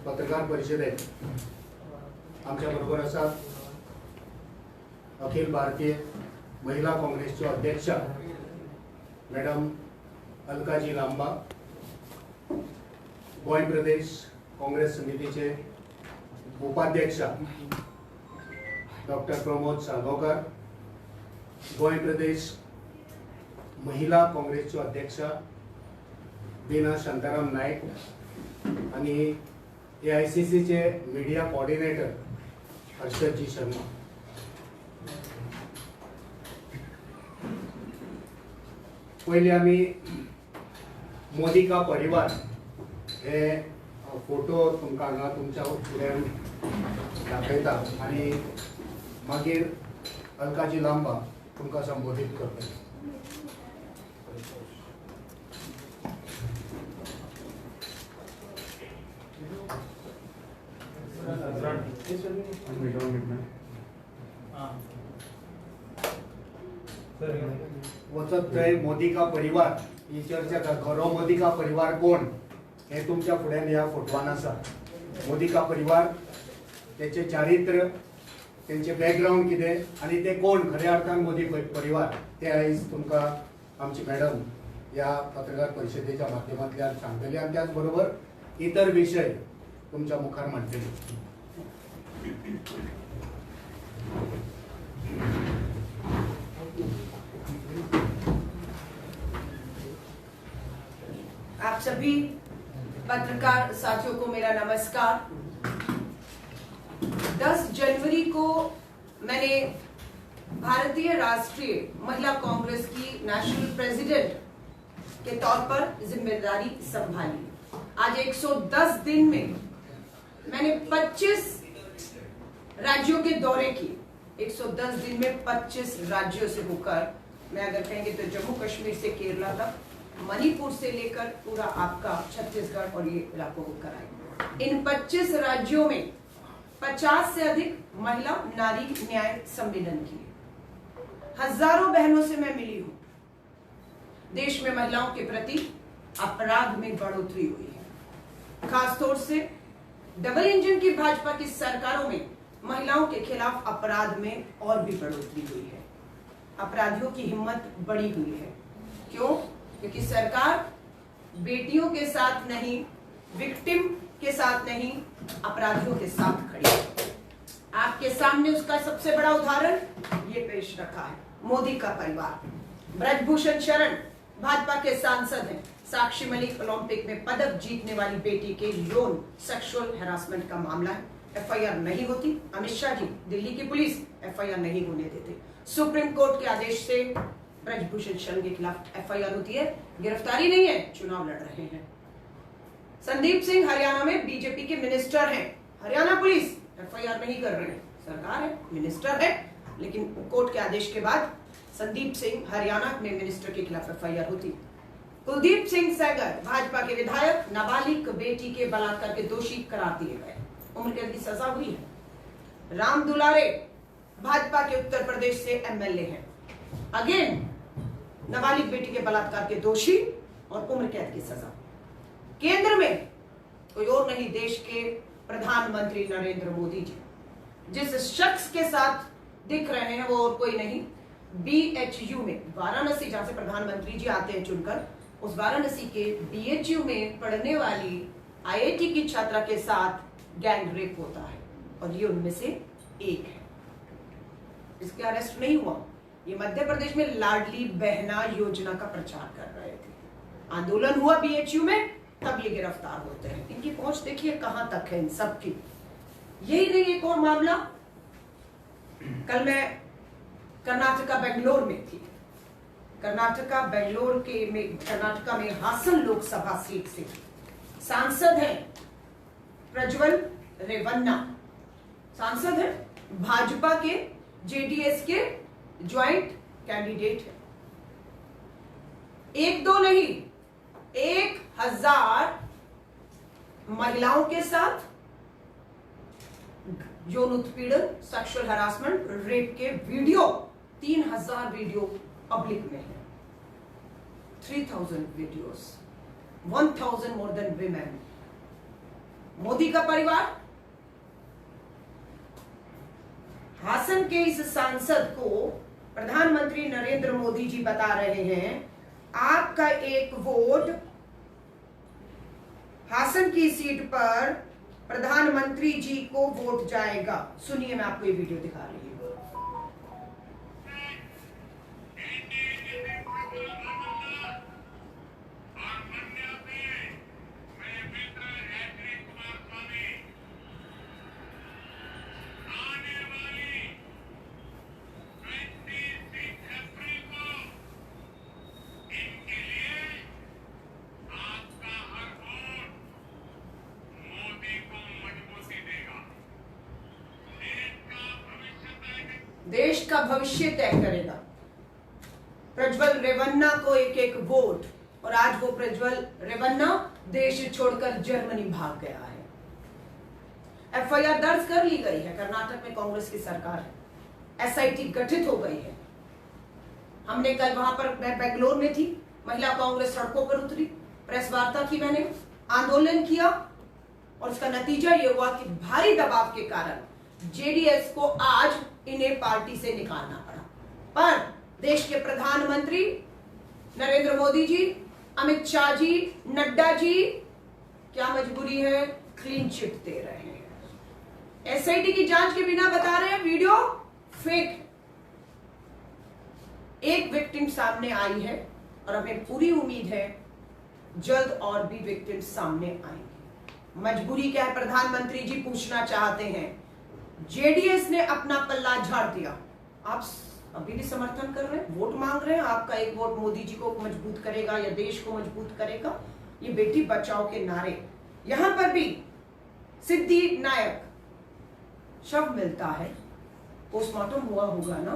पत्रकार परिषदेत आमच्या बरोबर असतात अखिल भारतीय महिला काँग्रेसच्या अध्यक्षा मॅडम अलकाजी लांबा, गोय प्रदेश काँग्रेस समितीचे उपाध्यक्षा डॉक्टर प्रमोद साळगावकर, गोय प्रदेश महिला काँग्रेसचे अध्यक्षा बीना शांताराम नाईक आणि AICC चे मीडिया कोऑर्डिनेटर हर्षदजी शर्मा। पहिले आम्ही मोदी का परिवार हे फोटो तुमका हांगा तुमच्या फुड्यान दाखयता आणि मागीर अलकाजी लांबा तुमका संबोधित करतली। वचत थंय मोदी का परिवार ही चर्चा कर। खरो मोदी का परिवार कोण हे तुमच्या फुड्यान ह्या फोटोवान आसा। मोदी का परिवार त्याचे चारित्र्य, त्यांचे बॅकग्राऊंड कितें आणि ते कोण खऱ्या अर्थान मोदी परिवार ते आयज तुमका आमची मॅडम या पत्रकार परिषदेच्या माध्यमांतल्यान सांगतली आणि त्याच बरोबर इतर विषय तुमच्या मुखार मांडटली। आप सभी पत्रकार साथियों को मेरा नमस्कार। 10 जनवरी को मैंने भारतीय राष्ट्रीय महिला कांग्रेस की नेशनल प्रेसिडेंट के तौर पर जिम्मेदारी संभाली। आज 110 दिन में मैंने 25 राज्यों के दौरे किए। 110 दिन में 25 राज्यों से होकर, मैं अगर कहेंगे तो जम्मू कश्मीर से केरला तक, मणिपुर से लेकर पूरा आपका छत्तीसगढ़ और ये इलाकों होकर आए। इन 25 राज्यों में 50 से अधिक महिला नारी न्याय सम्मेलन किए। हजारों बहनों से मैं मिली हूं। देश में महिलाओं के प्रति अपराध में बढ़ोतरी हुई है। खासतौर से डबल इंजन की भाजपा की सरकारों में महिलाओं के खिलाफ अपराध में और भी बढ़ोतरी हुई है। अपराधियों की हिम्मत बढ़ी हुई है। क्यों? क्योंकि सरकार बेटियों के साथ नहीं, विक्टिम के साथ नहीं, अपराधियों के साथ खड़ी है। आपके सामने उसका सबसे बड़ा उदाहरण ये पेश रखा है, मोदी का परिवार। ब्रजभूषण शरण भाजपा के सांसद हैं। साक्षी मलिक ओलंपिक में पदक जीतने वाली बेटी के यौन सेक्सुअल हैरासमेंट का मामला है। FIR नहीं होती। अमित शाह जी, दिल्ली की पुलिस FIR नहीं होने देते। सुप्रीम कोर्ट के आदेश से ब्रजभूषण शरण के खिलाफ FIR होती है, गिरफ्तारी नहीं है, चुनाव लड़ रहे हैं। संदीप सिंह हरियाणा में बीजेपी के मिनिस्टर हैं। हरियाणा पुलिस FIR नहीं कर रहे हैं। सरकार है, मिनिस्टर है, लेकिन कोर्ट के आदेश के बाद संदीप सिंह हरियाणा में मिनिस्टर के खिलाफ FIR होती। कुलदीप सिंह सेंगर भाजपा के विधायक नाबालिग बेटी के बलात्कार के दोषी करार दिए गए, उम्र कैद की सजा हुई है। राम दुलारे भाजपा के उत्तर प्रदेश से MLA हैं। अगेन नाबालिग बेटी के बलात्कार के दोषी और उम्र कैद की सजा। केंद्र में कोई और नहीं, देश के प्रधानमंत्री नरेंद्र मोदी जी। जिस शख्स के साथ दिख रहे हैं वो और कोई नहीं, BHU में, वाराणसी, जहां से प्रधानमंत्री जी आते हैं चुनकर, उस वाराणसी के BHU में पढ़ने वाली IIT की छात्रा के साथ गैंग रेप होता है और ये उनमें से एक है। इसका अरेस्ट नहीं हुआ। ये मध्य प्रदेश में लाडली बहना योजना का प्रचार कर रहे थे। आंदोलन हुआ BHU में, तब ये गिरफ्तार होते हैं। इनकी पहुंच देखिए कहां तक है इन सब की। यही नहीं, एक और मामला। कल मैं कर्नाटका बेंगलोर में थी। कर्नाटका में हासन लोकसभा सीट से सांसद हैं प्रज्वल रेवन्ना, सांसद है, भाजपा के JDS के ज्वाइंट कैंडिडेट है। एक दो नहीं, 1000 महिलाओं के साथ यौन उत्पीड़न, सेक्सुअल हरासमेंट, रेप के वीडियो, 3000 वीडियो पब्लिक में है। 3000 videos, 1000 more than women. Modi का परिवार। हासन के इस सांसद को प्रधानमंत्री नरेंद्र मोदी जी बता रहे हैं, आपका एक वोट हासन की सीट पर प्रधानमंत्री जी को वोट जाएगा। सुनिए, मैं आपको ये वीडियो दिखा रही हूं। देश का भविष्य तय करेगा। प्रज्वल रेवन्ना को एक एक वोट, और आज वो प्रज्वल रेवन्ना देश छोड़कर जर्मनी भाग गया है। एफआईआर दर्ज कर ली गई है। कर्नाटक में कांग्रेस की सरकार है, एसआईटी गठित हो गई है। हमने कल वहां पर, मैं बेंगलोर में थी, महिला कांग्रेस सड़कों पर उतरी, प्रेस वार्ता की, मैंने आंदोलन किया, और इसका नतीजा ये हुआ कि भारी दबाव के कारण जेडीएस को आज इन्हें पार्टी से निकालना पड़ा। पर देश के प्रधानमंत्री नरेंद्र मोदी जी, अमित शाह जी, नड्डा जी, क्या मजबूरी है, क्लीन चिट दे रहे हैं। एसआईटी की जांच के बिना बता रहे हैं वीडियो फेक। एक विक्टिम सामने आई है और हमें पूरी उम्मीद है जल्द और भी विक्टिम सामने आएंगे। मजबूरी क्या है, प्रधानमंत्री जी पूछना चाहते हैं। जेडीएस ने अपना पल्ला झाड़ दिया, आप अभी भी समर्थन कर रहे हैं, वोट मांग रहे हैं। आपका एक वोट मोदी जी को मजबूत करेगा या देश को मजबूत करेगा। ये बेटी बचाओ के नारे। यहां पर भी सिद्धि नायक शव मिलता है, पोस्टमार्टम हुआ होगा ना,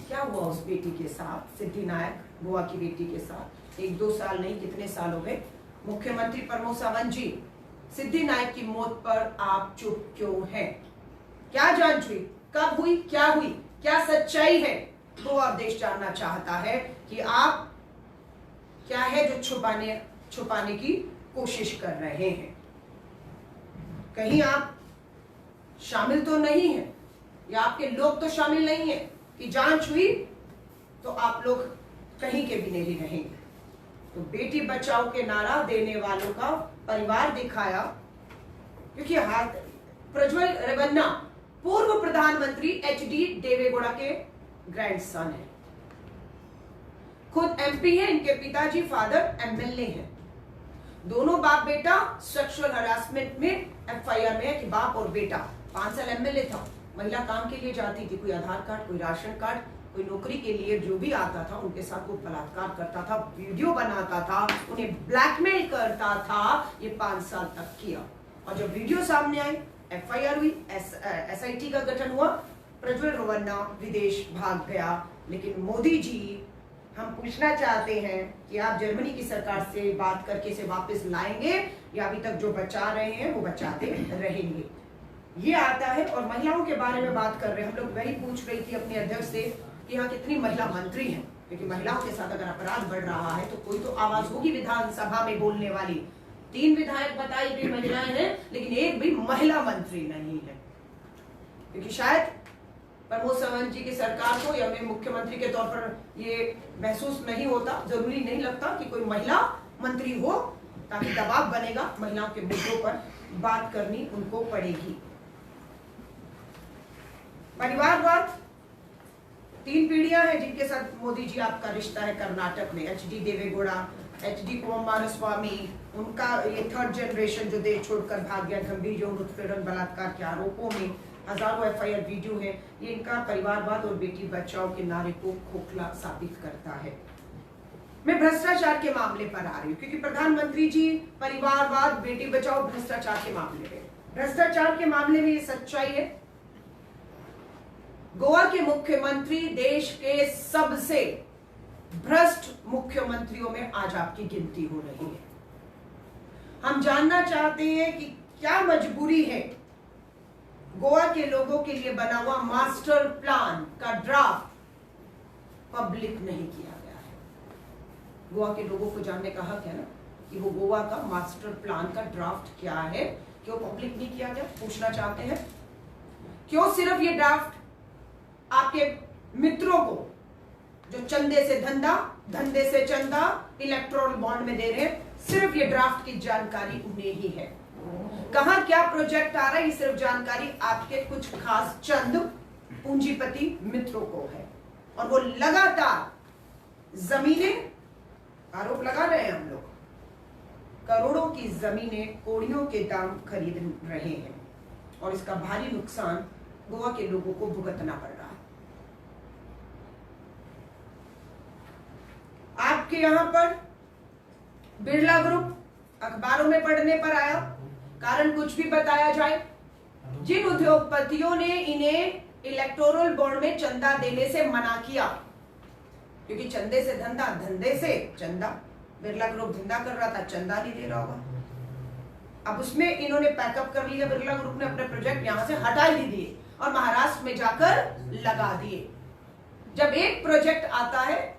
क्या हुआ उस बेटी के साथ, सिद्धि नायक बुआ की बेटी के साथ। 1-2 साल नहीं, कितने साल हो गए। मुख्यमंत्री प्रमोद सावंत जी, सिद्धि नायक की मौत पर आप चुप क्यों हैं? क्या जांच हुई, कब हुई, क्या हुई, क्या सच्चाई है, तो आप देश जानना चाहता है कि आप क्या है जो छुपाने की कोशिश कर रहे हैं। कहीं आप शामिल तो नहीं है, या आपके लोग तो शामिल नहीं है कि जांच हुई तो आप लोग कहीं के भी नहीं रहेंगे। तो बेटी बचाओ के नारा देने वालों का परिवार दिखाया, क्योंकि प्रज्वल रेवन्ना पूर्व प्रधानमंत्री एचडी देवेगौड़ा के ग्रैंडसन है, खुद एमपी है, इनके पिताजी फादर एमएलए हैं। दोनों बाप बेटा सेक्सुअल हरासमेंट में एफआईआर में है कि बाप और बेटा। 5 साल एमएलए था, महिला काम के लिए जाती थी, कोई आधार कार्ड, कोई राशन कार्ड, कोई नौकरी के लिए जो भी आता था उनके साथ वो बलात्कार करता था, वीडियो बनाता था, उन्हें ब्लैकमेल करता था। ये 5 साल तक किया, और जब वीडियो सामने आई, एफआईआर हुई, एसआईटी का गठन हुआ, प्रज्वल रेवन्ना विदेश भाग गया। लेकिन मोदी जी, हम पूछना चाहते हैं कि आप जर्मनी की सरकार से बात करके इसे वापस लाएंगे, या अभी तक जो बचा रहे हैं वो बचाते रहेंगे। ये आता है। और महिलाओं के बारे में बात कर रहे हैं हम लोग। वही पूछ रही थी अपने अध्यक्ष से कि यहाँ कितनी महिला मंत्री हैं, क्योंकि महिलाओं के साथ अगर अपराध बढ़ रहा है तो कोई तो आवाज होगी विधानसभा में बोलने वाली। 3 विधायक बताई गई महिलाएं हैं, लेकिन एक भी महिला मंत्री नहीं है, क्योंकि शायद प्रमोद सावंत जी की सरकार को या मुख्यमंत्री के तौर पर ये महसूस नहीं होता, जरूरी नहीं लगता कि कोई महिला मंत्री हो, ताकि दबाव बनेगा, महिलाओं के मुद्दों पर बात करनी उनको पड़ेगी। परिवारवाद, 3 पीढ़ियां हैं जिनके साथ मोदी जी आपका रिश्ता है कर्नाटक में। एचडी देवेगौड़ा, एचडी कुमारस्वामी, उनका ये 3rd जनरेशन जो देश छोड़कर भाग गया गंभीर यौन उत्पीड़न बलात्कार के आरोपों में, हजारों एफआईआर वीडियो है। ये इनका परिवारवाद और बेटी बचाओ के नारे को खोखला साबित करता है। मैं भ्रष्टाचार के मामले पर आ रही हूँ, क्योंकि प्रधानमंत्री जी परिवारवाद, बेटी बचाओ, भ्रष्टाचार के मामले में, भ्रष्टाचार के मामले में ये सच्चाई है। गोवा के मुख्यमंत्री देश के सबसे भ्रष्ट मुख्यमंत्रियों में आज आपकी गिनती हो रही है। हम जानना चाहते हैं कि क्या मजबूरी है गोवा के लोगों के लिए बना हुआ मास्टर प्लान का ड्राफ्ट पब्लिक नहीं किया गया है। गोवा के लोगों को जानने का हक है ना कि वो गोवा का मास्टर प्लान का ड्राफ्ट क्या है, क्यों पब्लिक नहीं किया गया, पूछना चाहते हैं। क्यों सिर्फ ये ड्राफ्ट आपके मित्रों को जो चंदे से धंधा, धंधे से चंदा, इलेक्टोरल बॉन्ड में दे रहे हैं, सिर्फ ये ड्राफ्ट की जानकारी उन्हें ही है। कहां क्या प्रोजेक्ट आ रहा है, ये सिर्फ जानकारी आपके कुछ खास चंद पूंजीपति मित्रों को है। और वो लगातार जमीनें, आरोप लगा रहे हैं हम लोग, करोड़ों की जमीनें कोड़ियों के दाम खरीद रहे हैं और इसका भारी नुकसान गोवा के लोगों को भुगतना पड़ रहा है। आपके यहां पर बिरला ग्रुप अखबारों में पढ़ने पर आया, कारण कुछ भी बताया जाए, जिन उद्योगपतियों ने इन्हें इलेक्टोरल बॉन्ड में चंदा देने से मना किया, क्योंकि चंदे से धंधा, धंधे से चंदा, बिरला ग्रुप धंधा कर रहा था, चंदा नहीं दे रहा होगा। अब उसमें इन्होंने पैकअप कर लिया, बिरला ग्रुप ने अपने प्रोजेक्ट यहां से हटा ही दिए और महाराष्ट्र में जाकर लगा दिए। जब एक प्रोजेक्ट आता है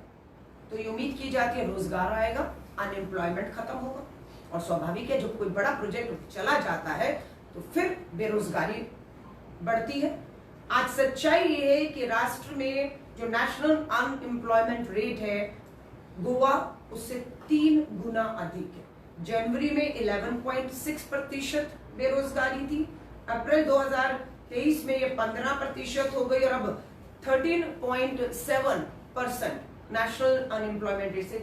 तो ये उम्मीद की जाती है रोजगार आएगा, अनएम्प्लॉयमेंट खत्म होगा, और स्वाभाविक है जब कोई बड़ा प्रोजेक्ट चला जाता है तो फिर बेरोजगारी बढ़ती है। आज सच्चाई ये है कि राष्ट्र में जो नेशनल अनएम्प्लॉयमेंट रेट है, गोवा उससे 3 गुना अधिक है। जनवरी में 11.6% बेरोजगारी थी, अप्रैल 2023 में ये 15% हो गई और अब 13.7% नेशनल अनएम्प्लॉयमेंट रेट से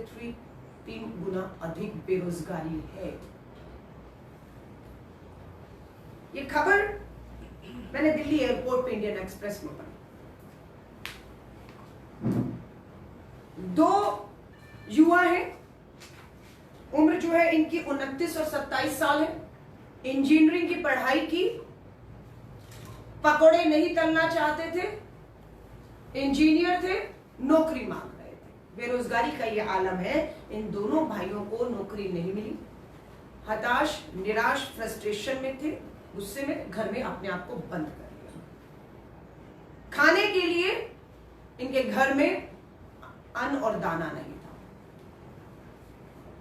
3 गुना अधिक बेरोजगारी है। ये खबर मैंने दिल्ली एयरपोर्ट पे इंडियन एक्सप्रेस में पढ़ी। 2 युवा हैं, उम्र जो है इनकी 29 और 27 साल है, इंजीनियरिंग की पढ़ाई की, पकोड़े नहीं तलना चाहते थे, इंजीनियर थे, नौकरी मांग रहे थे। बेरोजगारी का ये आलम है। इन दोनों भाइयों को नौकरी नहीं मिली, हताश, निराश, फ्रस्ट्रेशन में थे, गुस्से में घर में अपने आप को बंद कर लिया। खाने के लिए इनके घर में अन्न और दाना नहीं था,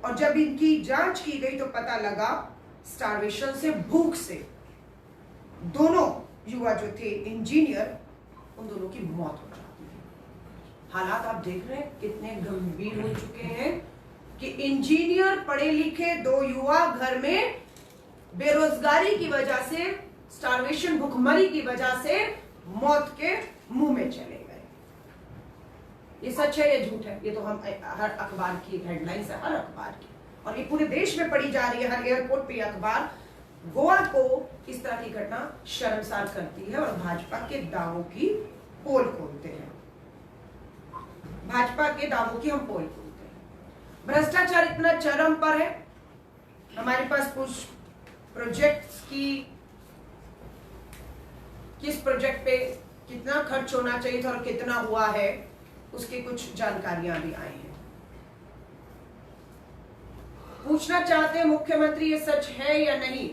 और जब इनकी जांच की गई तो पता लगा स्टारवेशन से, भूख से, दोनों युवा जो थे इंजीनियर, उन दोनों की मौत हो जाती है। हालात आप देख रहे हैं कितने गंभीर हो चुके हैं कि इंजीनियर पढ़े लिखे 2 युवा घर में बेरोजगारी की वजह से, स्टारवेशन, भुखमरी की वजह से मौत के मुंह में चले गए। ये सच है या झूठ है, ये तो हम हर अखबार की हेडलाइंस है, हर अखबार की, और ये पूरे देश में पढ़ी जा रही है, हर एयरपोर्ट पे अखबार। गोवा को इस तरह की घटना शर्मसार करती है और भाजपा के दावों की पोल खोलते हैं। भाजपा के दावों की हम पोल खोलते हैं। भ्रष्टाचार इतना चरम पर है, हमारे पास कुछ प्रोजेक्ट्स की, किस प्रोजेक्ट पे कितना खर्च होना चाहिए था और कितना हुआ है, उसकी कुछ जानकारियां भी आई हैं। पूछना चाहते हैं मुख्यमंत्री, ये सच है या नहीं,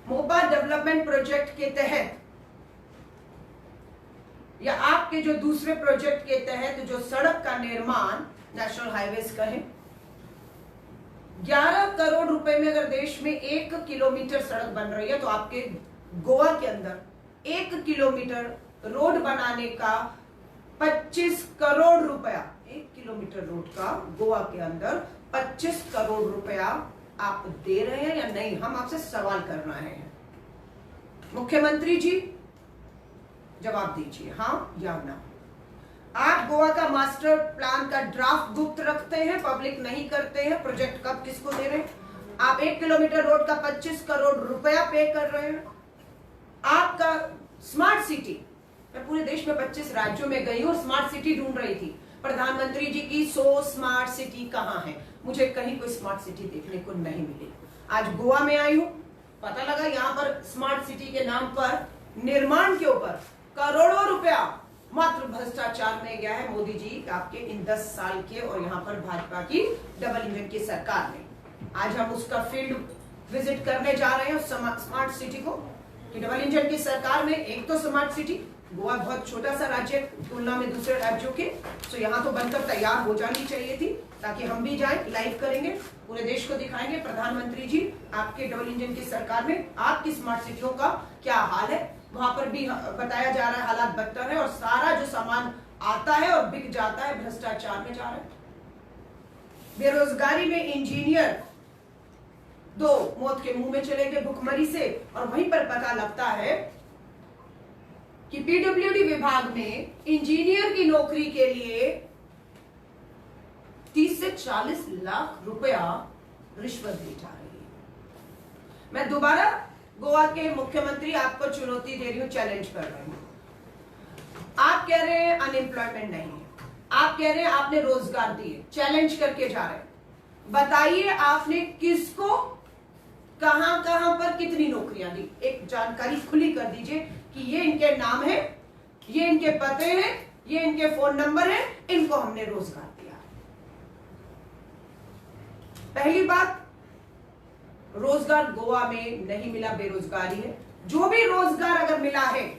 मोपा डेवलपमेंट प्रोजेक्ट के तहत या आपके जो दूसरे प्रोजेक्ट के तहत जो सड़क का निर्माण, नेशनल हाईवेज का है, 11 करोड़ रुपए में अगर देश में 1 किलोमीटर सड़क बन रही है, तो आपके गोवा के अंदर 1 किलोमीटर रोड बनाने का 25 करोड़ रुपया, 1 किलोमीटर रोड का गोवा के अंदर 25 करोड़ रुपया आप दे रहे हैं या नहीं, हम आपसे सवाल कर रहे हैं। मुख्यमंत्री जी जवाब दीजिए, हाँ या ना। आप गोवा का मास्टर प्लान का ड्राफ्ट गुप्त रखते हैं, पब्लिक नहीं करते हैं, प्रोजेक्ट कब किसको दे रहे हैं। आप 1 किलोमीटर रोड का 25 करोड़ रुपया पे कर रहे हैं। आपका स्मार्ट सिटी, मैं पूरे देश में 25 राज्यों में गई और स्मार्ट सिटी ढूंढ रही थी, प्रधानमंत्री जी की 100 स्मार्ट सिटी कहाँ है, मुझे कहीं कोई स्मार्ट सिटी देखने को नहीं मिली। आज गोवा में आई हूं, पता लगा यहाँ पर स्मार्ट सिटी के नाम पर निर्माण के ऊपर करोड़ों रुपया मात्र भ्रष्टाचार में गया है मोदी जी आपके इन 10 साल के और यहाँ पर भाजपा की डबल इंजन की सरकार में। आज हम उसका फील्ड विजिट करने जा रहे हैं, स्मार्ट सिटी को। कि डबल इंजन की सरकार में एक तो स्मार्ट सिटी, गोवा बहुत छोटा सा राज्य तुलना में दूसरे राज्यों के, तो यहाँ तो बनकर तैयार हो जानी चाहिए थी, ताकि हम भी जाएं, लाइव करेंगे, पूरे देश को दिखाएंगे प्रधानमंत्री जी आपके डबल इंजन की सरकार में आपकी स्मार्ट सिटियों का क्या हाल है। वहां पर भी बताया जा रहा है हालात बदतर है और सारा जो सामान आता है और बिक जाता है भ्रष्टाचार में जा रहा है। बेरोजगारी में इंजीनियर 2 मौत के मुंह में चले गए भुखमरी से, और वहीं पर पता लगता है कि पीडब्ल्यूडी विभाग में इंजीनियर की नौकरी के लिए 30 से 40 लाख रुपया रिश्वत दी जा रही है। मैं दोबारा गोवा के मुख्यमंत्री आपको चुनौती दे रही हूं, चैलेंज कर रही हूं। आप कह रहे हैं अनएम्प्लॉयमेंट नहीं है, आप कह रहे हैं आपने रोजगार दिए, चैलेंज करके जा रहे हैं, बताइए आपने किसको कहां कहां पर कितनी नौकरियां दी, एक जानकारी खुली कर दीजिए कि ये इनके नाम है, ये इनके पते हैं, ये इनके फोन नंबर है, इनको हमने रोजगार दिया। पहली बात, रोजगार गोवा में नहीं मिला, बेरोजगारी है। जो भी रोजगार अगर मिला है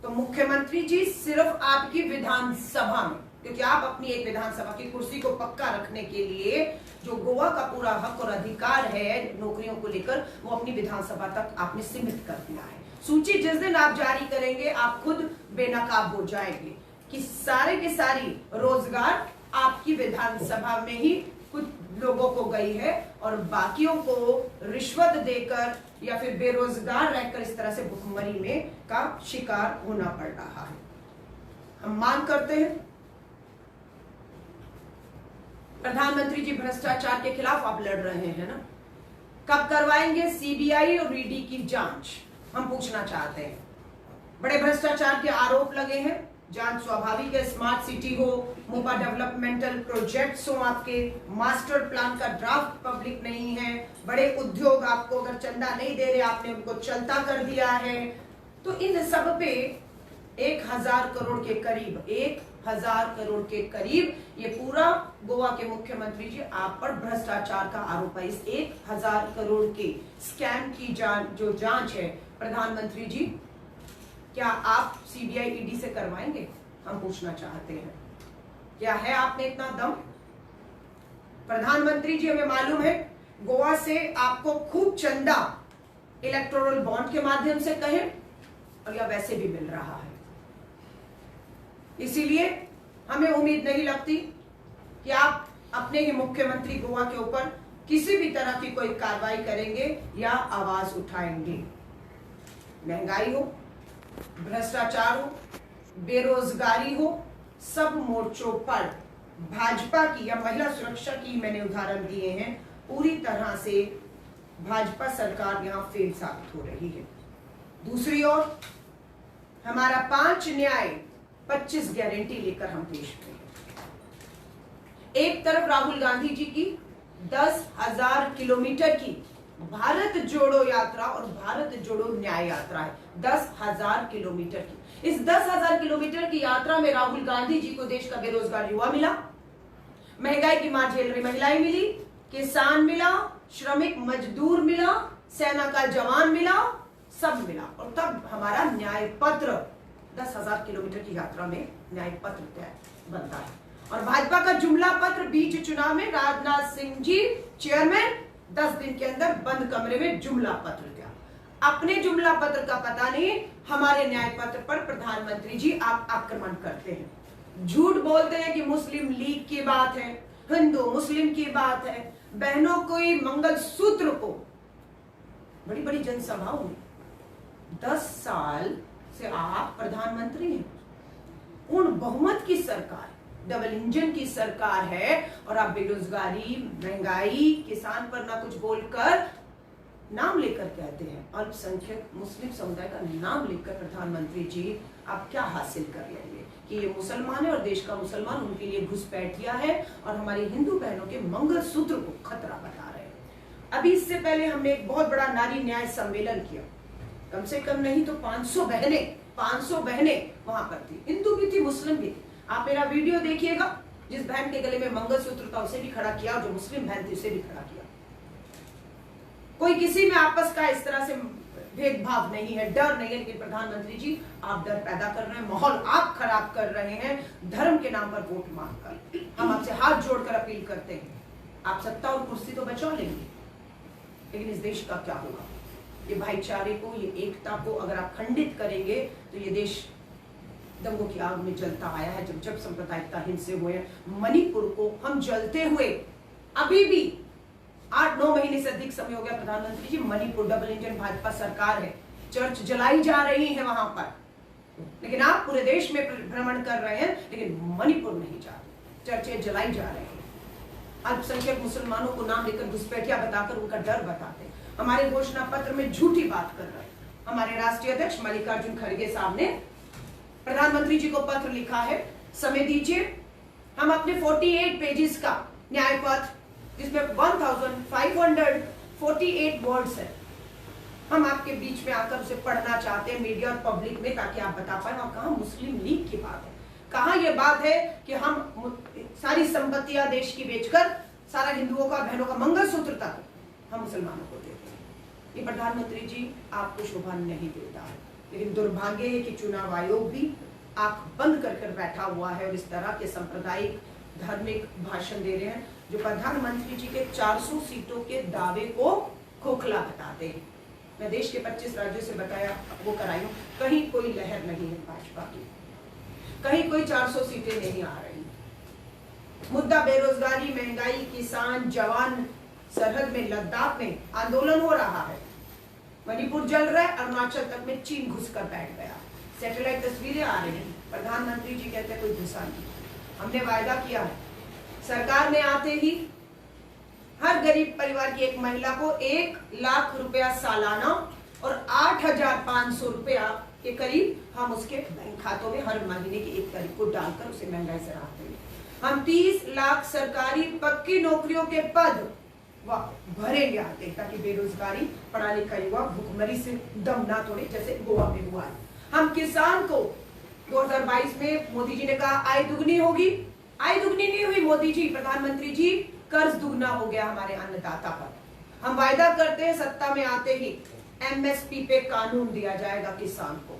तो मुख्यमंत्री जी सिर्फ आपकी विधानसभा में, क्योंकि आप अपनी एक विधानसभा की कुर्सी को पक्का रखने के लिए जो गोवा का पूरा हक और अधिकार है नौकरियों को लेकर, वो अपनी विधानसभा तक आपने सीमित कर दिया है। सूची जिस दिन आप जारी करेंगे आप खुद बेनकाब हो जाएंगे कि सारे की सारी रोजगार आपकी विधानसभा में ही कुछ लोगों को गई है और बाकियों को रिश्वत देकर या फिर बेरोजगार रहकर इस तरह से भुखमरी में का शिकार होना पड़ रहा है। हम मांग करते हैं प्रधानमंत्री जी, भ्रष्टाचार के खिलाफ आप लड़ रहे हैं ना, कब करवाएंगे सीबीआई और ईडी की जांच, हम पूछना चाहते हैं। बड़े भ्रष्टाचार के आरोप लगे हैं, जांच स्वाभाविक है। स्मार्ट सिटी हो, मोपा डेवलपमेंटल प्रोजेक्ट्स हो, आपके मास्टर प्लान का ड्राफ्ट पब्लिक नहीं है, बड़े उद्योग आपको अगर चंदा नहीं दे रहे आपने उनको चलता कर दिया है, तो इन सब पे 1000 करोड़ के करीब, 1000 करोड़ के करीब ये पूरा गोवा के मुख्यमंत्री जी आप पर भ्रष्टाचार का आरोप है। इस 1000 करोड़ के स्कैम की जो जांच है प्रधानमंत्री जी, क्या आप सीबीआई ईडी से करवाएंगे, हम पूछना चाहते हैं। क्या है आप में इतना दम? प्रधानमंत्री जी, हमें मालूम है गोवा से आपको खूब चंदा इलेक्टोरल बॉन्ड के माध्यम से कहें और या वैसे भी मिल रहा है, इसीलिए हमें उम्मीद नहीं लगती कि आप अपने ही मुख्यमंत्री गोवा के ऊपर किसी भी तरह की कोई कार्रवाई करेंगे या आवाज उठाएंगे। महंगाई हो, भ्रष्टाचार हो, बेरोजगारी हो, सब मोर्चों पर भाजपा की या महिला सुरक्षा की मैंने उदाहरण दिए हैं, पूरी तरह से भाजपा सरकार यहां फेल साबित हो रही है। दूसरी ओर हमारा 5 न्याय 25 गारंटी लेकर हम पेश में हैं। एक तरफ राहुल गांधी जी की 10,000 किलोमीटर की भारत जोड़ो यात्रा और भारत जोड़ो न्याय यात्रा है, 10,000 किलोमीटर की। इस 10,000 किलोमीटर की यात्रा में राहुल गांधी जी को देश का बेरोजगार युवा मिला, महंगाई की मार झेल रही महिलाएं मिली, किसान मिला, श्रमिक मजदूर मिला, सेना का जवान मिला, सब मिला, और तब हमारा न्याय पत्र 10,000 किलोमीटर की यात्रा में न्याय पत्र बनता है। और भाजपा का जुमला पत्र बीच चुनाव में राजनाथ सिंह जी चेयरमैन 10 दिन के अंदर बंद कमरे में जुमला पत्र दिया। अपने जुमला पत्र का पता नहीं, हमारे न्याय पत्र पर प्रधानमंत्री जी आप आक्रमण करते हैं, झूठ बोलते हैं कि मुस्लिम लीग की बात है, हिंदू मुस्लिम की बात है, बहनों को मंगल सूत्र को बड़ी बड़ी जनसभाओं में 10 साल से आप प्रधानमंत्री हैं, पूर्ण बहुमत की सरकार, डबल इंजन की सरकार है, और आप बेरोजगारी, महंगाई, किसान पर ना कुछ बोलकर नाम लेकर कहते हैं, अल्पसंख्यक मुस्लिम समुदाय का नाम लेकर प्रधानमंत्री जी आप क्या हासिल कर लेंगे कि ये मुसलमान है और देश का मुसलमान उनके लिए घुसपैठिया है और हमारी हिंदू बहनों के मंगलसूत्र को खतरा बता रहे हैं। अभी इससे पहले हमने एक बहुत बड़ा नारी न्याय सम्मेलन किया, कम से कम नहीं तो 500 बहनें वहां पर थी, हिंदू भी थी, मुस्लिम भी थी। आप मेरा वीडियो देखिएगा, जिस बहन के गले में मंगलसूत्र था उसे भी खड़ा किया, और जो मुस्लिम बहन थी उसे भी खड़ा किया। कोई किसी में आपस का इस तरह से भेदभाव नहीं है, डर नहीं है। लेकिन प्रधानमंत्री जी, आप डर पैदा कर रहे हैं, माहौल आप खराब कर रहे हैं धर्म के नाम पर वोट मांगकर। हम आपसे हाथ जोड़कर अपील करते हैं, आप सत्ता और कुर्सी तो बचा लेंगे, लेकिन इस देश का क्या होगा? ये भाईचारे को, ये एकता को अगर आप खंडित करेंगे तो ये देश दंगों की आग में जलता आया है। जब सांप्रदायिकता हिंसे हुए हैं, मणिपुर को हम जलते हुए अभी भी 8-9 महीने से अधिक समय हो गया प्रधानमंत्री जी, मणिपुर डबल इंजन भाजपा सरकार है, चर्च जलाई जा रही है वहां पर, लेकिन आप पूरे देश में भ्रमण कर रहे हैं, लेकिन मणिपुर नहीं जा रहे, चर्चें जलाई जा रही हैं। अल्पसंख्यक मुसलमानों को नाम लेकर घुसपैठिया बताकर उनका डर बताते हैं, हमारे घोषणा पत्र में झूठी बात कर रहे हैं। हमारे राष्ट्रीय अध्यक्ष मल्लिकार्जुन खड़गे साहब ने प्रधानमंत्री जी को पत्र लिखा है, समय दीजिए, हम अपने 48 पेजेस का न्याय पत्र, जिसमें 1548 वर्ड्स है, हम आपके बीच में आकर उसे पढ़ना चाहते हैं मीडिया और पब्लिक में, ताकि आप बता पाए। और कहां मुस्लिम लीग की बात है, कहां यह बात है कि हम सारी संपत्तियां देश की बेचकर सारा हिंदुओं का, बहनों का मंगलसूत्र तक हम मुसलमानों को देते हैं। ये प्रधानमंत्री जी आपको शोभा नहीं देता है, लेकिन दुर्भाग्य है कि चुनाव आयोग भी आंख बंद कर बैठा हुआ है और इस तरह के सांप्रदायिक धार्मिक भाषण दे रहे हैं, जो प्रधानमंत्री जी के 400 सीटों के दावे को खोखला बताते हैं। मैं देश के 25 राज्यों से बताया वो कराई हूं, कहीं कोई लहर नहीं है भाजपा की, कहीं कोई 400 सीटें नहीं आ रही। मुद्दा बेरोजगारी, महंगाई, किसान, जवान, सरहद में, लद्दाख में आंदोलन हो रहा है, मणिपुर जल रहा है, अरुणाचल तक में चीन घुसकर बैठ गया, सैटेलाइट तस्वीरें आ रही हैं। प्रधानमंत्री जी कहते हैं कोई घुसा नहीं, हमने वायदा किया है, सरकार में आते ही हर गरीब परिवार की एक महिला को 1 लाख रुपया सालाना और 8,500 रुपया के करीब हम उसके बैंक खातों में हर महीने की 1 तारीख को डालकर उसे महंगाई से राहत देंगे। हम 30 लाख सरकारी पक्की नौकरियों के पद भरेंगे आते, ताकि बेरोजगारी, पढ़ा लिखा युवा भूखमरी से दम ना तोड़े, जैसे गोवा में हुआ है। हम किसान को 2022 में मोदी जी ने कहा आय दुगनी होगी, आय दुगनी नहीं हुई मोदी जी, प्रधानमंत्री जी, कर्ज दुगना हो गया हमारे अन्नदाता पर। हम वायदा करते हैं सत्ता में आते ही एमएसपी पे कानून दिया जाएगा, किसान को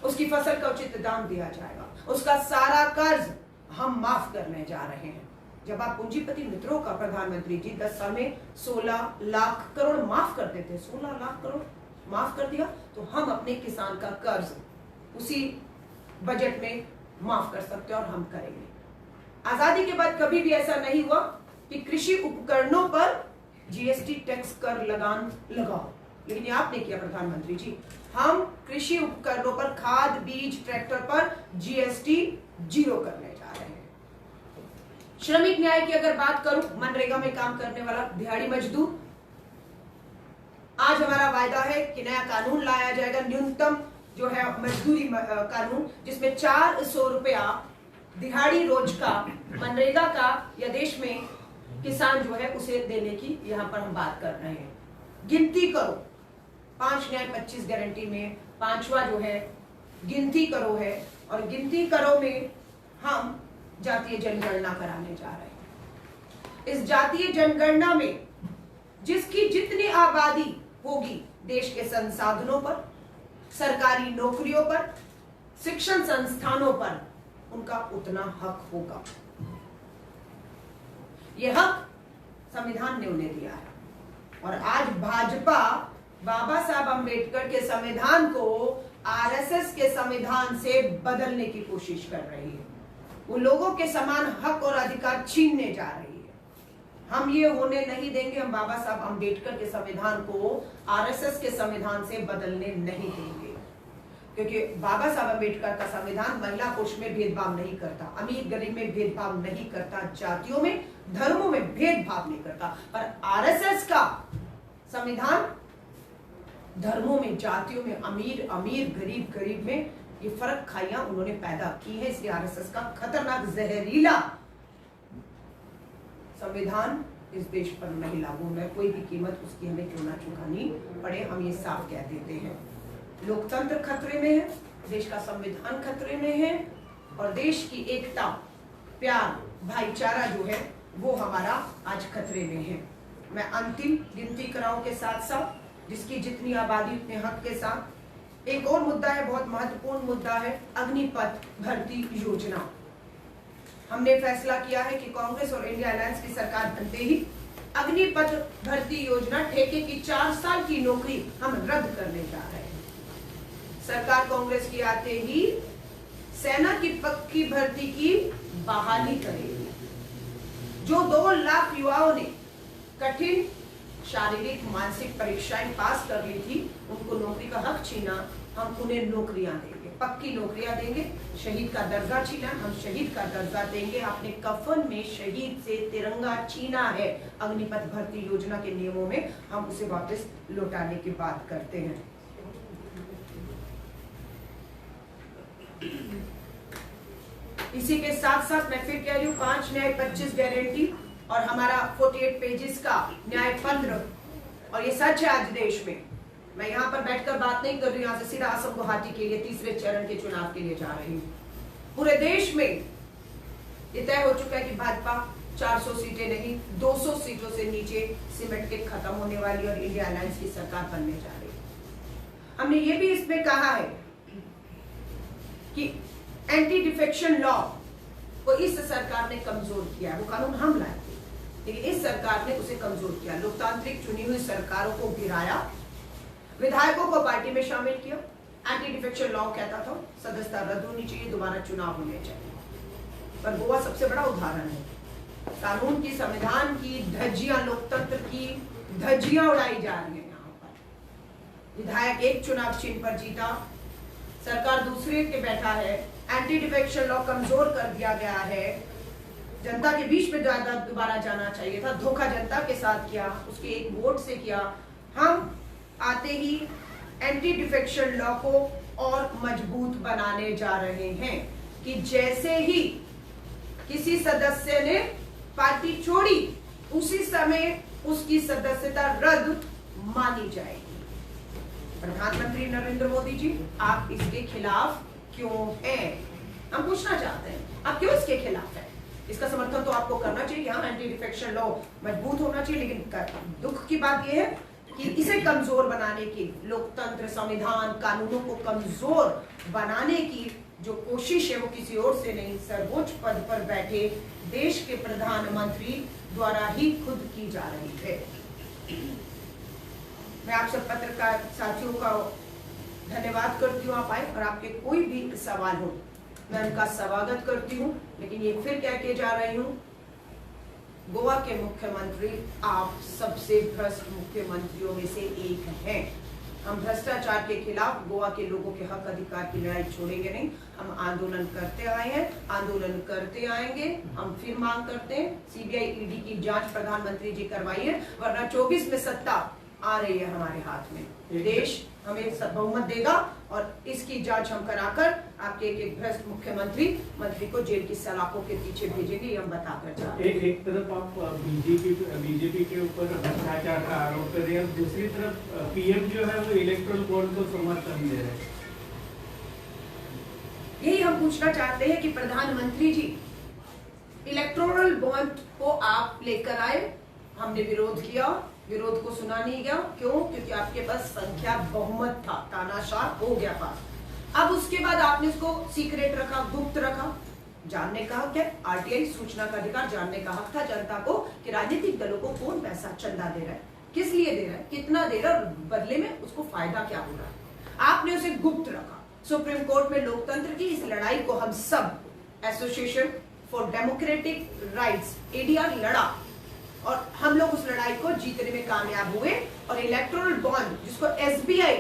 उसकी फसल का उचित दाम दिया जाएगा, उसका सारा कर्ज हम माफ करने जा रहे हैं। जब आप पूंजीपति मित्रों का प्रधानमंत्री जी 10 साल में 16 लाख करोड़ माफ कर देते, 16 लाख करोड़ माफ कर दिया, तो हम अपने किसान का कर्ज उसी बजट में माफ कर सकते हैं और हम करेंगे। आजादी के बाद कभी भी ऐसा नहीं हुआ कि कृषि उपकरणों पर जीएसटी टैक्स कर लगान लगाओ, लेकिन ये आपने किया प्रधानमंत्री जी। हम कृषि उपकरणों पर, खाद, बीज, ट्रैक्टर पर जीएसटी 0 करने जा रहे हैं। श्रमिक न्याय की अगर बात करूं, मनरेगा में काम करने वाला दिहाड़ी मजदूर, आज हमारा वायदा है कि नया कानून लाया जाएगा, न्यूनतम जो है मजदूरी कानून, जिसमें 400 रुपया दिहाड़ी रोज का, मनरेगा का, या देश में किसान जो है उसे देने की यहाँ पर हम बात कर रहे हैं। गिनती करो, 5 न्याय 25 गारंटी में 5वां जो है गिनती करो है, और गिनती करो में हम जातीय जनगणना कराने जा रहे हैं। इस जातीय जनगणना में जिसकी जितनी आबादी होगी, देश के संसाधनों पर, सरकारी नौकरियों पर, शिक्षण संस्थानों पर, उनका उतना हक होगा। यह हक संविधान ने उन्हें दिया है, और आज भाजपा बाबा साहब अंबेडकर के संविधान को आरएसएस के संविधान से बदलने की कोशिश कर रही है। वो लोगों के समान हक और अधिकार छीनने जा रही है। हम ये होने नहीं देंगे। हम बाबा साहब अंबेडकर के संविधान को आरएसएस के संविधान से बदलने नहीं देंगे, क्योंकि बाबा साहब अंबेडकर का संविधान महिला पुरुष में भेदभाव नहीं करता, अमीर गरीब में भेदभाव नहीं करता, जातियों में, धर्मों में भेदभाव नहीं करता। पर आरएसएस का संविधान धर्मों में, जातियों में, अमीर अमीर, गरीब गरीब में ये फर्क खाइयां उन्होंने पैदा की है। इसलिए आरएसएस का खतरनाक जहरीला संविधान इस देश पर नहीं लागू है। कोई भी कीमत उसकी हमें क्यों ना चुकानी पड़े, हम ये साफ कह देते हैं। लोकतंत्र खतरे में है, देश का संविधान खतरे में है, और देश की एकता, प्यार, भाईचारा जो है वो हमारा आज खतरे में है। मैं अंतिम गिनती कराओं के साथ साथ जिसकी जितनी आबादी उतने हक के साथ। एक और मुद्दा है, बहुत महत्वपूर्ण मुद्दा है, अग्निपथ भर्ती योजना। हमने फैसला किया है कि कांग्रेस और इंडिया अलायंस की सरकार बनते ही अग्निपथ भर्ती योजना, ठेके की 4 साल की नौकरी हम रद्द करने जा रहे हैं। सरकार कांग्रेस की आते ही सेना की पक्की भर्ती की बहाली करेगी। जो 2 लाख युवाओं ने कठिन शारीरिक मानसिक परीक्षाएं पास कर ली थी, उनको नौकरी का हक छीना, हम उन्हें नौकरियां देंगे, पक्की नौकरियां देंगे। शहीद का दर्जा छीना, हम शहीद का दर्जा देंगे। आपने कफन में शहीद से तिरंगा छीना है, अग्निपथ भर्ती योजना के नियमों में हम उसे वापस लौटाने की बात करते हैं। इसी के साथ साथ मैं फिर कह रही हूँ, 5 न्याय 25 गारंटी और हमारा 48 पेजेस का न्याय पत्र, और ये सच है आज देश में। मैं यहाँ पर बैठकर बात नहीं कर रही हूँ, यहाँ से सीधा असम गुवाहाटी के लिए 3रे चरण के चुनाव के लिए जा रही हूँ। पूरे देश में ये तय हो चुका है कि भाजपा 400 सीटें नहीं 200 सीटों से नीचे सिमट के खत्म होने वाली और इंडिया अलायंस की सरकार बनने जा रही है। हमने ये भी इसमें कहा है कि एंटी डिफेक्शन लॉ को इस सरकार ने कमजोर किया है। वो कानून हम लाए थे, लेकिन इस सरकार ने उसे कमजोर किया। लोकतांत्रिक चुनी हुई सरकारों को गिराया, विधायकों को पार्टी में शामिल किया। एंटी डिफेक्शन लॉ कहता था सदस्यता रद्द होनी चाहिए, दोबारा चुनाव होने चाहिए। पर गोवा सबसे बड़ा उदाहरण है। कानून की, संविधान की धज्जियां, लोकतंत्र की धज्जियां उड़ाई जा रही है। यहाँ पर विधायक एक चुनाव चिन्ह पर जीता, सरकार दूसरे के बैठा है। एंटी डिफेक्शन लॉ कमजोर कर दिया गया है। जनता के बीच में दोबारा जाना चाहिए था, धोखा जनता के साथ किया, उसके एक वोट से किया। हम आते ही एंटी डिफेक्शन लॉ को और मजबूत बनाने जा रहे हैं कि जैसे ही किसी सदस्य ने पार्टी छोड़ी, उसी समय उसकी सदस्यता रद्द मानी जाएगी। प्रधानमंत्री नरेंद्र मोदी जी, आप इसके खिलाफ क्यों हैं? हम पूछना चाहते हैं, आप क्यों इसके खिलाफ हैं? इसका समर्थन तो आपको करना चाहिए, हाँ, एंटी डिफेक्शन लॉ मजबूत होना चाहिए, लेकिन दुख की बात यह है कि इसे कमजोर बनाने की, लोकतंत्र, संविधान, कानूनों को कमजोर बनाने की जो कोशिश है वो किसी और से नहीं, सर्वोच्च पद पर बैठे देश के प्रधानमंत्री द्वारा ही खुद की जा रही है। मैं आप सब पत्रकार साथियों का धन्यवाद करती हूँ, आप आए और आपके कोई भी सवाल हो मैं उनका स्वागत करती हूँ। लेकिन ये फिर कह के जा रही हूँ, गोवा के मुख्यमंत्री आप सबसे भ्रष्ट मुख्यमंत्रियों में से एक हैं। हम भ्रष्टाचार के खिलाफ गोवा के लोगों के हक अधिकार की लड़ाई छोड़ेंगे नहीं। हम आंदोलन करते आए हैं, आंदोलन करते आएंगे। हम फिर मांग करते हैं सीबीआई ईडी की जांच प्रधानमंत्री जी करवाइए, वरना 24 में सत्ता आ रही है हमारे हाथ में। देश हमें बहुमत देगा और इसकी जांच हम कराकर आपके एक भ्रष्ट मंत्री को जेल की सलाखों के पीछे भेजेंगे, ये हम बताकर जा रहे हैं। एक तरफ आप बीजेपी के ऊपर भ्रष्टाचार का आरोप कर रहे हैं, दूसरी तरफ पीएम जो है वो इलेक्ट्रल बॉन्ड को समर्थन दे रहे हैं। यही हम पूछना चाहते हैं कि प्रधानमंत्री जी, इलेक्टोरल बॉन्ड को आप लेकर आए, हमने विरोध किया, विरोध को सुना नहीं गया। क्यों? क्योंकि आपके पास संख्या बहुमत था, तानाशाह हो गया पास। अब उसके बाद आपने उसको सीक्रेट रखा, गुप्त रखा। जानने का हक क्या? आरटीआई सूचना का अधिकार जानने का हक था जनता को कि राजनीतिक दलों को कौन पैसा चंदा दे रहा है, किस लिए दे रहा है, कितना दे रहा है और बदले में उसको फायदा क्या हो रहा है। आपने उसे गुप्त रखा। सुप्रीम कोर्ट में लोकतंत्र की इस लड़ाई को हम सब association for democratic rights ADR लड़ा और हम लोग उस लड़ाई को जीतने में कामयाब हुए। और इलेक्टोरल बॉन्ड जिसको एसबीआई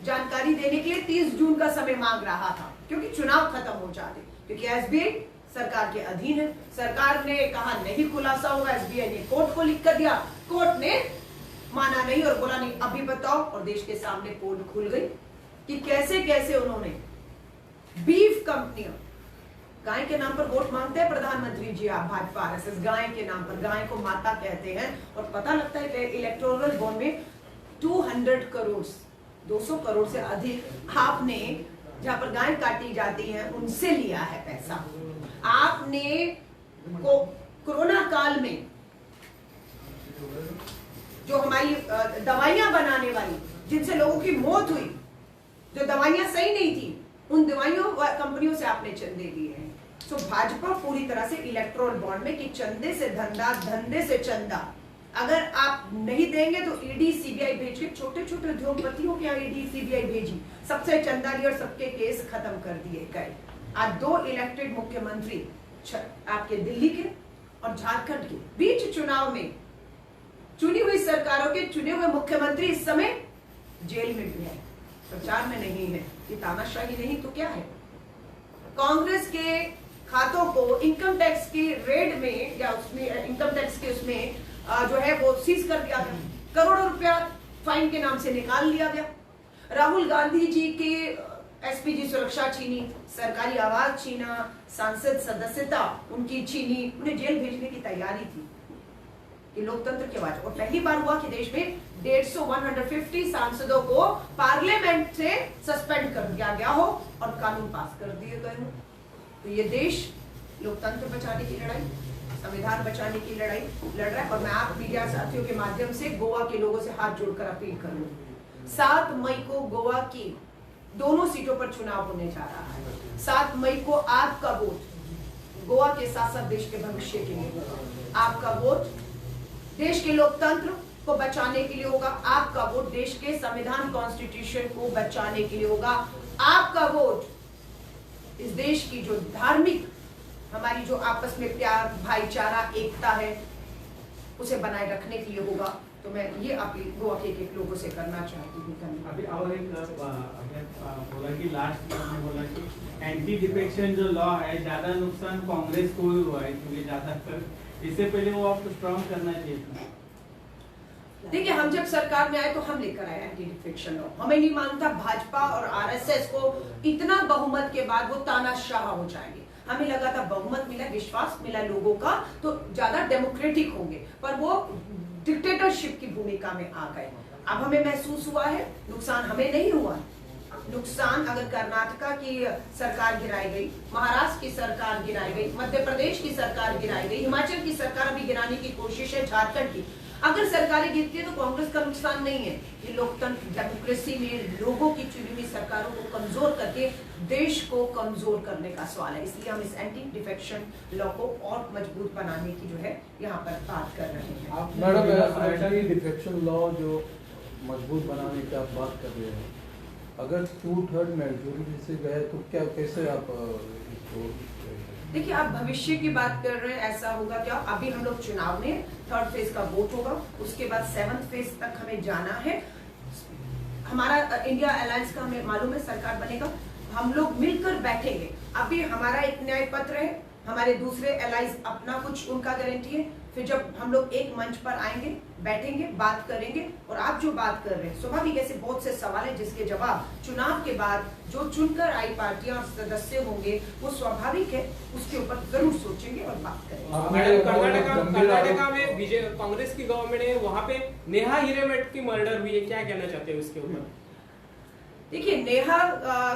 जानकारी देने के लिए 30 जून का समय मांग रहा था, क्योंकि चुनाव खत्म हो जाते, क्योंकि एसबीआई सरकार के अधीन है। सरकार ने कहा नहीं खुलासा होगा, एसबीआई ने कोर्ट को लिख कर दिया, कोर्ट ने माना नहीं और बोला नहीं अभी बताओ। और देश के सामने पोल खुल गई कि कैसे कैसे उन्होंने बीफ कंपनियां, गाय के नाम पर वोट मांगते हैं प्रधानमंत्री जी, आप भाजपा आरएसएस, गाय के नाम पर, गाय को माता कहते हैं। और पता लगता है इलेक्टोरल बॉन्ड में 200 करोड़ 200 करोड़ से अधिक आपने, जहां पर गाय काटी जाती है उनसे लिया है पैसा। आपने कोरोना काल में जो हमारी दवाइयां बनाने वाली, जिनसे लोगों की मौत हुई, जो दवाइयां सही नहीं थी, उन दवाइयों कंपनियों से आपने चंदे लिए हैं। तो भाजपा पूरी तरह से इलेक्ट्रोल बॉन्ड में कि चंदे से धंधा, धंधे से चंदा। अगर आप नहीं देंगे तो ईडी सीबीआई भेज के, छोटे छोटे उद्योगपतियों के यहाँ ईडी सीबीआई भेजी, सबसे चंदा लिया और सबके केस खत्म कर दिए गए। आज 2 इलेक्टेड मुख्यमंत्री आपके दिल्ली के और झारखंड के बीच चुनाव में चुनी हुई सरकारों के चुने हुए मुख्यमंत्री इस समय जेल में भी है, प्रचार में नहीं है। ये तानाशाही नहीं तो क्या है? कांग्रेस के खातों को इनकम टैक्स की रेड में या उसमें इनकम टैक्स के उसमें जो है वो सीज कर दिया गया, करोड़ों रुपया फाइन के नाम से निकाल लिया गया। राहुल गांधी जी के एसपीजी सुरक्षा छीनी, सरकारी आवाज छीना, सांसद सदस्यता उनकी छीनी, उन्हें जेल भेजने की तैयारी थी कि लोकतंत्र की आवाज। और पहली बार हुआ कि देश में 150 सांसदों को पार्लियामेंट से सस्पेंड कर दिया गया हो और कानून पास कर दिए गए हो। तो ये देश लोकतंत्र बचाने की लड़ाई, संविधान बचाने की लड़ाई लड़ रहा है। और मैं आप मीडिया साथियों के माध्यम से गोवा के लोगों से हाथ जोड़कर अपील करूं, 7 मई को गोवा की दोनों सीटों पर चुनाव होने जा रहा है। 7 मई को आपका वोट गोवा के साथ साथ देश के भविष्य के लिए होगा। आपका वोट देश के लोकतंत्र को बचाने के लिए होगा। आपका वोट देश के संविधान कॉन्स्टिट्यूशन को बचाने के लिए होगा। आपका वोट इस देश की जो धार्मिक, हमारी जो आपस में प्यार, भाईचारा, एकता है, उसे बनाए रखने के लिए होगा। तो मैं ये अपील गोवा के एक लोगों से करना चाहती हूँ। अभी और एक बोला कि लास्ट में हमने बोला कि एंटी डिफेक्शन जो लॉ है, ज्यादा नुकसान कांग्रेस को ही हुआ है, क्योंकि ज्यादातर इससे पहले वो आपको स्ट्रॉन्ग करना चाहिए था। देखिए, हम जब सरकार में आए तो हम लेकर आए एंटी डिफेक्शन लॉ। हमें नहीं मानता भाजपा और आरएसएस को इतना बहुमत के बाद वो तानाशाह हो जाएंगे। हमें लगा था बहुमत मिला, विश्वास मिला लोगों का, तो ज्यादा डेमोक्रेटिक होंगे, पर वो डिक्टेटरशिप की भूमिका में आ गए। अब हमें महसूस हुआ है नुकसान हमें नहीं हुआ। नुकसान अगर कर्नाटका की सरकार गिराई गई, महाराष्ट्र की सरकार गिराई गई, मध्य प्रदेश की सरकार गिराई गई, हिमाचल की सरकार अभी गिराने की कोशिश है, झारखंड की, अगर सरकारें गिरती है तो कांग्रेस का नुकसान नहीं है। ये लोकतंत्र, डेमोक्रेसी में लोगों की चुनी हुई सरकारों को कमजोर करके देश को कमजोर करने का सवाल है। इसलिए हम इस एंटी डिफेक्शन लॉ को और मजबूत बनाने की जो है यहाँ पर बात कर रहे हैं। मैडम, एंटी डिफेक्शन लॉ जो मजबूत बनाने की आप बात कर रहे हैं, अगर 2/3 मेजोरिटी से गए तो क्या, कैसे आप इसको? देखिए, आप भविष्य की बात कर रहे हैं, ऐसा होगा क्या? अभी हम लोग चुनाव में 3rd फेज का वोट होगा, उसके बाद 7th फेज तक हमें जाना है। हमारा इंडिया अलायंस का हमें मालूम है सरकार बनेगा, हम लोग मिलकर बैठेंगे। अभी हमारा एक न्याय पत्र है, हमारे दूसरे एलाइज अपना कुछ उनका गारंटी है। फिर जब हम लोग एक मंच पर आएंगे, बैठेंगे, बात करेंगे, और आप जो बात कर रहे हैं, स्वाभाविक ऐसे बहुत से सवाल है जिसके जवाब चुनाव के बाद जो चुनकर आई पार्टियां और सदस्य होंगे वो स्वाभाविक है, उसके ऊपर जरूर सोचेंगे और बात करेंगे। कर्नाटका में कांग्रेस की गवर्नमेंट है, वहाँ पे नेहा हिरेमठ की मर्डर हुई है, क्या कहना चाहते हैं उसके ऊपर? देखिए, नेहा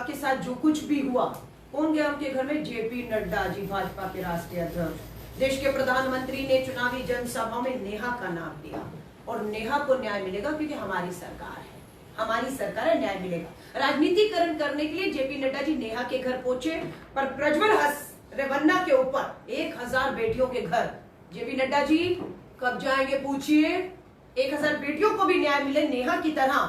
के साथ जो कुछ भी हुआ, कौन गया उनके घर में? जेपी नड्डा जी, भाजपा के राष्ट्रीय अध्यक्ष, देश के प्रधानमंत्री ने चुनावी जनसभा में नेहा का नाम लिया, और नेहा को न्याय मिलेगा क्योंकि हमारी सरकार है, हमारी सरकार है, न्याय मिलेगा। राजनीतिकरण करने के लिए जेपी नड्डा जी नेहा के घर पहुंचे, पर प्रज्वल रेवन्ना के ऊपर 1000 बेटियों के घर, जेपी नड्डा जी कब जाएंगे पूछिए? 1000 बेटियों को भी न्याय मिले नेहा की तरह,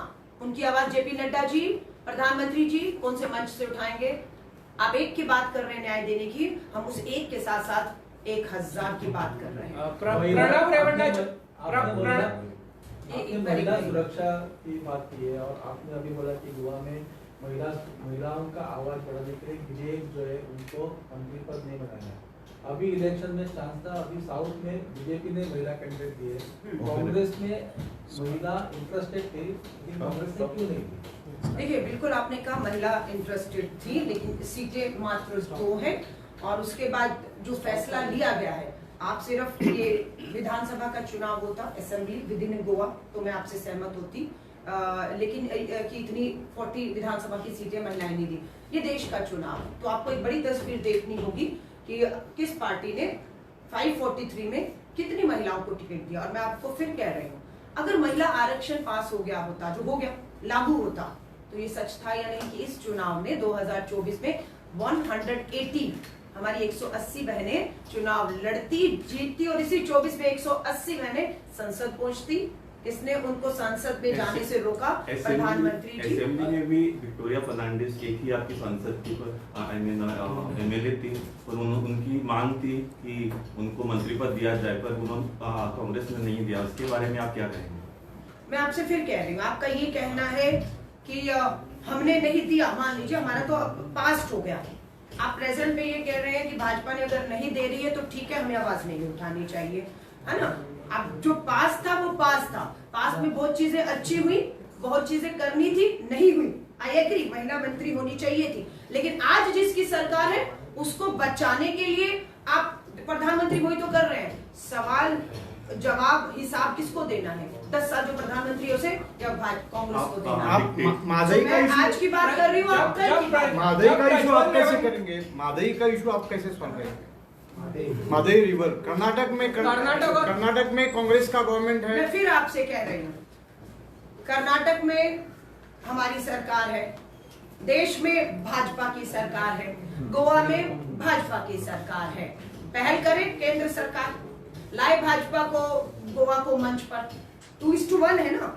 उनकी आवाज जेपी नड्डा जी, प्रधानमंत्री जी कौन से मंच से उठाएंगे? आप एक की बात कर रहे हैं न्याय देने की, हम उस एक के साथ साथ 1000 की बात कर रहे हैं। प्रणब रेवन्ना महिला सुरक्षा की बात की है, और आपने अभी बोला कि गोवा में महिलाओं का आवाज बढ़ाने के लिए विधेयक जो है उनको मंत्री पद नहीं बनाया। अभी इलेक्शन में चांस था, अभी साउथ में बीजेपी ने महिला कैंडिडेट दिए, कांग्रेस में महिला इंटरेस्टेड थी, लेकिन कांग्रेस ने क्यों नहीं दी? देखिए, बिल्कुल आपने कहा महिला इंटरेस्टेड थी, लेकिन सीटें मात्र 2 हैं, और उसके बाद जो फैसला लिया गया है, आप सिर्फ ये विधानसभा का चुनाव होता, असेंबली विद इन गोवा, तो मैं आपसे सहमत होती, लेकिन कि इतनी 40 विधानसभा की सीटें महिलाएं नहीं दी। ये देश का चुनाव, तो आपको एक बड़ी तस्वीर देखनी होगी कि किस पार्टी ने 543 में कितनी महिलाओं को टिकट दिया। और मैं आपको फिर कह रही हूँ, अगर महिला आरक्षण पास हो गया होता, जो हो गया, लागू होता, तो ये सच था या नहीं कि इस चुनाव में 2024 में 180 हमारी 180 बहनें चुनाव लड़ती, जीतती और इसी 24 में 180 बहनें संसद पहुंचती। इसने उनको संसद में जाने से रोका प्रधानमंत्री जी। असेंबली में भी विक्टोरिया फर्नांडिस एक ही आपकी संसद की एमएलए थी और उनकी मांग थी कि उनको मंत्री पद दिया जाए, पर उन्होंने कांग्रेस ने नहीं दिया। उसके बारे में आप क्या कहेंगे? मैं आपसे फिर कह रही हूँ, आपका ये कहना है कि हमने नहीं दिया, मान लीजिए हमारा तो पास हो गया, आप प्रेजेंट में ये कह रहे हैं कि भाजपा ने अगर नहीं दे रही है तो ठीक है, हमें आवाज नहीं उठानी चाहिए, है ना। अब जो पास था वो पास था, पास में बहुत चीजें अच्छी हुई, बहुत चीजें करनी थी, नहीं हुई, आई एग्री, महिला मंत्री होनी चाहिए थी। लेकिन आज जिसकी सरकार है उसको बचाने के लिए आप प्रधानमंत्री वही तो कर रहे हैं। सवाल जवाब हिसाब किसको देना है? 10 साल जो प्रधानमंत्री हो से या कांग्रेस को देना है? माधई का इशू, आज की बात कर रही हूँ, आप कल की बात। माधई का इशू आप कैसे करेंगे? माधई का इशू आप कैसे सॉल्व करेंगे? माधई रिवर कर्नाटक में कांग्रेस का गवर्नमेंट है। मैं फिर आपसे कह रही हूँ, कर्नाटक में हमारी सरकार है, देश में भाजपा की सरकार है, गोवा में भाजपा की सरकार है। पहल करे केंद्र सरकार, लाए भाजपा को, गोवा को मंच पर, 2:1 है ना।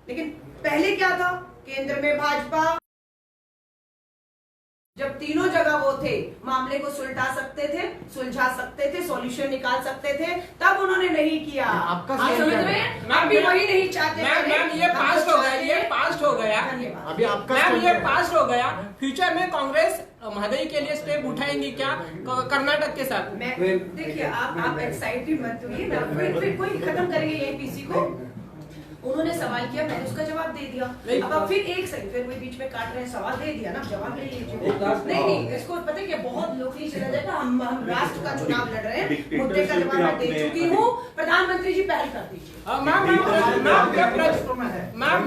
लेकिन पहले क्या था? केंद्र में भाजपा, जब तीनों जगह वो थे, मामले को सुलझा सकते थे, सॉल्यूशन निकाल सकते थे, तब उन्होंने नहीं किया। आपका आप समझ रहे हैं? आप भी वही नहीं चाहते। मैम ये पास हो गया, ये पास हो गया। अभी आपका मैम ये पास हो गया। फ्यूचर में कांग्रेस महोदय के लिए स्टेप उठाएंगी क्या कर्नाटक के साथ? देखिए, आप एक्साइटेड मत होइए ना, फिर कोई खत्म करेंगे ये पीसी को। उन्होंने सवाल किया, मैंने उसका जवाब दे दिया। अब आप फिर एक सेकंड, फिर वही बीच में काट रहे हैं, सवाल दे दिया ना, जवाब ले लीजिए। नहीं, इसको पता है क्या, बहुत लोग नहीं चला जाएगा। हम राष्ट्र का चुनाव लड़ रहे हैं, मुद्दे का जवाब मैं दे चुकी हूँ। प्रधानमंत्री जी पहल कर दीजिए।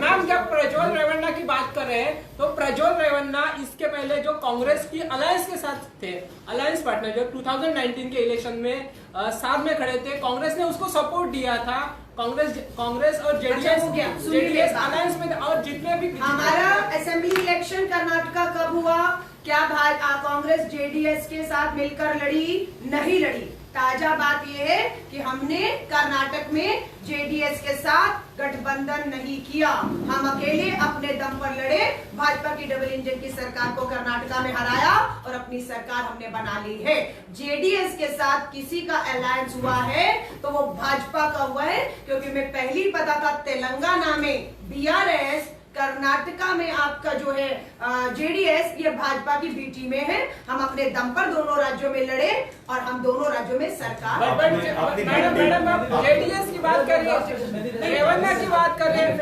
मैम जब प्रज्वल रेवन्ना की बात कर रहे हैं, तो प्रज्वल रेवन्ना इसके पहले जो कांग्रेस की अलायंस के साथ थे, अलायंस पार्टनर, जो 2019 के इलेक्शन में साथ में खड़े थे, कांग्रेस ने उसको सपोर्ट दिया था। कांग्रेस और जेडीएस अलायंस में, और जितने भी हमारा असेंबली इलेक्शन कर्नाटका कब हुआ? क्या कांग्रेस जेडीएस के साथ मिलकर लड़ी? नहीं लड़ी। ताजा बात यह है कि हमने कर्नाटक में जेडीएस के साथ गठबंधन नहीं किया, हम अकेले अपने दम पर लड़े, भाजपा की डबल इंजन की सरकार को कर्नाटका में हराया और अपनी सरकार हमने बना ली है। जेडीएस के साथ किसी का अलायंस हुआ है तो वो भाजपा का हुआ है, क्योंकि मैं पहले ही पता था तेलंगाना में बीआरएस, कर्नाटका में आपका जो है जेडीएस, ये भाजपा की बी टीम में है। हम अपने दम पर दोनों राज्यों में लड़े और हम दोनों राज्यों में सरकार। मैडम आप जेडीएस की बात कर रहे हैं, रेवन्ना की बात कर रहे हैं।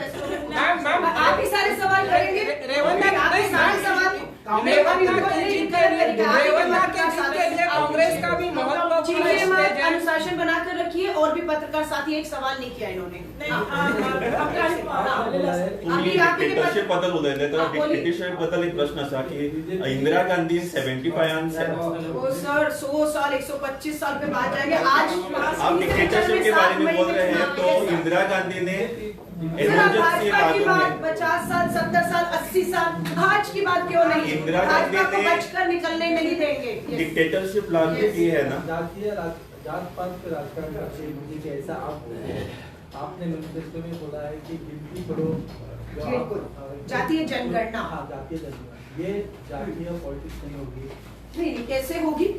मैम आप ही सारे सवाल करेंगे। रेवन्ना सारे सवाल रेवन्ना के लिए कांग्रेस का भी महत्वपूर्ण अनुशासन बनाकर रखिए। और भी पत्रकार साथी एक सवाल नहीं किया इन्होंने। डिक्टेटरशिप बद्दल उलयले तर डिक्टेटरशिप बद्दल एक प्रश्न असा की इंदिरा गांधी 75 सर 100 साल 125 साल पे बात जाएंगे। आज आप डिक्टेटरशिप के बारे में बोल रहे हैं, तो इंदिरा गांधी ने इमरजेंसी लागू में 50 साल 70 साल 80 साल, आज की बात क्यों नहीं? इंदिरा गांधी ने बचकर निकलने नहीं देंगे। डिक्टेटरशिप लागू की है ना। जातीय जात पात के राजकारण करते मोदी के ऐसा आपने मैनिफेस्टो में बोला है कि गिनती करो, जातीय जनगणना। हाँ, जातीय जनगणना, ये जातीय पॉलिटिक्स नहीं होगी। नहीं, कैसे होगी?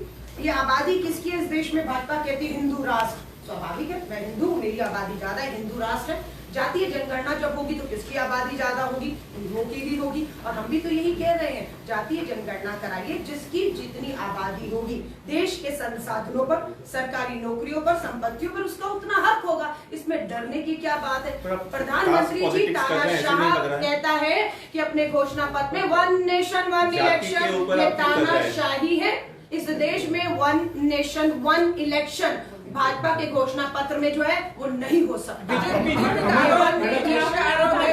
ये आबादी किसकी है इस देश में? भाजपा कहती है हिंदू राष्ट्र, स्वाभाविक है, मैं हिंदू हूँ, मेरी आबादी ज्यादा है, हिंदू राष्ट्र है। जातीय जनगणना जब होगी तो किसकी आबादी ज्यादा होगी? हिंदुओं की भी होगी। और हम भी तो यही कह रहे हैं, जातीय जनगणना कराइए, जिसकी जितनी आबादी होगी, देश के संसाधनों पर, सरकारी नौकरियों पर, संपत्तियों पर उसका उतना हक होगा। इसमें डरने की क्या बात है? प्रधानमंत्री जी तानाशाह कहता है कि अपने घोषणा पत्र में 1 नेशन 1 इलेक्शन, ये तानाशाही है। इस देश में 1 नेशन 1 इलेक्शन भाजपा के घोषणा पत्र में जो है वो नहीं हो सकता।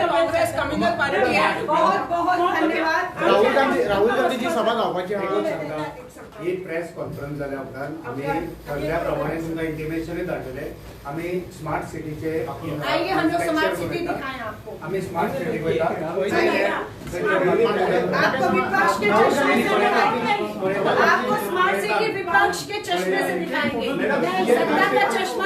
कांग्रेस कम्युनल पार्टी है। बहुत बहुत धन्यवाद। राहुल गांधी जी सभा लावपाची एक प्रेस कॉन्फरन्स जाल्या उपरांत आमी ठरल्या प्रमाणे तुमकां इंटिमेशन धाडलेले आमी स्मार्ट सिटीचे आइए हम लोग स्मार्ट सिटी दिखाएं आपको। आमी स्मार्ट सिटी वयता आपको विपक्ष के चश्मे से दिखाएंगे, आपको स्मार्ट सिटी विपक्ष के चश्मे से दिखाएंगे, सत्ता का चश्मा